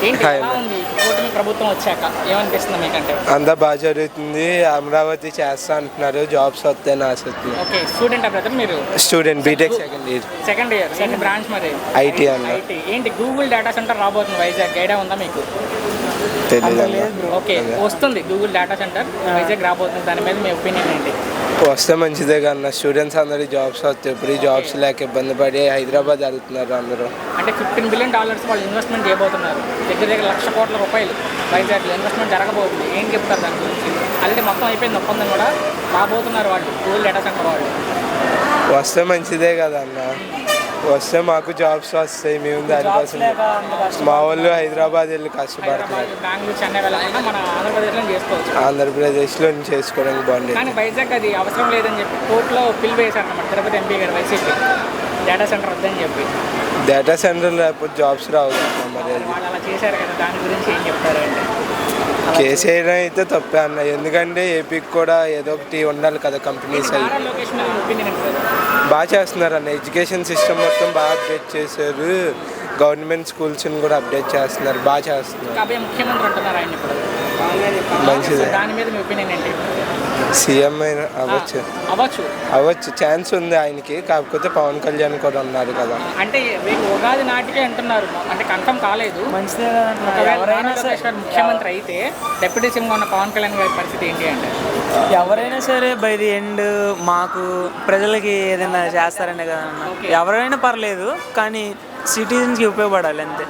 ఏంటి ఎలా ఉంది కూటమి ప్రభుత్వం వచ్చాక ఏమనిపిస్తుంది మీకంటే? అంతా బాగా జరుగుతుంది. అమరావతి చేస్తా అంటున్నారు. జాబ్స్ వస్తాయని ఆశిస్తుంది. ఓకే, స్టూడెంట్ బ్రదర్ మీరు? Student BTech second year. Second year. ఏంటి బ్రాంచ్ మరి? ఐటీ అన్న. ఐటీ. ఏంటి గూగుల్ డేటా సెంటర్ రాబోతుంది వైజాగ్, ఐడియా ఉందా మీకు? తెలియదు. ఓకే, వస్తుంది గూగుల్ డేటా సెంటర్ వైజాగ్ రాబోతుంది. దాని మీద మీ ఒపీనియన్ ఏంటి? వస్తే మంచిదే కన్నా. స్టూడెంట్స్ అందరికి జాబ్స్ వస్తాయి. ఇప్పుడు ఈ జాబ్స్ లేక ఇబ్బంది పడి హైదరాబాద్ వెళ్తున్నారు అందరూ. అంటే $15 బిలియన్ వాళ్ళు ఇన్వెస్ట్మెంట్ చేయబోతున్నారు. దగ్గర దగ్గర ₹1,00,000 కోట్ల వైజాగ్లో ఇన్వెస్ట్మెంట్ జరగబోతుంది. ఏం చెప్తారు దాని గురించి? ఆల్రెడీ మొత్తం అయిపోయింది ఒప్పందం కూడా. రాబోతున్నారు వాళ్ళు గూగుల్ డేటా సెంటర్ వాళ్ళు. వస్తే మంచిదే కదా అన్న. వస్తే మాకు జాబ్స్ వస్తాయి. మేము దానికోసం మా వాళ్ళు హైదరాబాద్ వెళ్ళి కష్టపడుతున్నారు. బెంగళూరు, చెన్నై వెళ్ళకుండా మన ఆంధ్రప్రదేశ్లో చేసుకోవచ్చు. ఆంధ్రప్రదేశ్లో చేసుకోవడానికి బాగుండేది. కానీ వైజాగ్ అది అవసరం లేదని చెప్పి కోర్టులో పిల్ వేశారన్నమాట తిరుపతి ఎంపీ గారు వైసీపీ. డేటా సెంటర్ వద్దని చెప్పి. డేటా సెంటర్ లేకపోతే జాబ్స్ రావు మరి. వాళ్ళు అలా చేశారు కదా, దాని గురించి ఏం చెప్తారు అంటే? కేసు వేయడం అయితే తప్పే అన్న. ఎందుకంటే ఏపీకి కూడా ఏదో ఒకటి ఉండాలి కదా కంపెనీస్ అవి. బాగా చేస్తున్నారు అన్న. ఎడ్యుకేషన్ సిస్టమ్ మొత్తం బాగా అప్డేట్ చేశారు. గవర్నమెంట్ స్కూల్స్ని కూడా అప్డేట్ చేస్తున్నారు. బాగా చేస్తున్నారు. ముఖ్యమంత్రి అంటున్నారు ఆయన ఇప్పుడు. మంచిది. దాని మీద మీ ఒపీనియన్ ఏంటి? సీఎం అవ్వచ్చు. అవ్వచ్చు. ఛాన్స్ ఉంది ఆయనకి. కాకపోతే పవన్ కళ్యాణ్ కూడా ఉన్నారు కదా. అంటే వీళ్ళు ఉగాది నాటికే అంటున్నారు, అంటే కన్ఫర్మ్ కాలేదు. ముఖ్యమంత్రి అయితే డిప్యూటీ సీఎంగా ఉన్న పవన్ కళ్యాణ్ గారి పరిస్థితి ఏంటి అంటే? ఎవరైనా సరే బై ది ఎండ్ మాకు ప్రజలకి ఏదైనా చేస్తారనే కదా అన్న. ఎవరైనా పర్లేదు, కానీ సిటిజన్స్కి ఉపయోగపడాలి అంతే.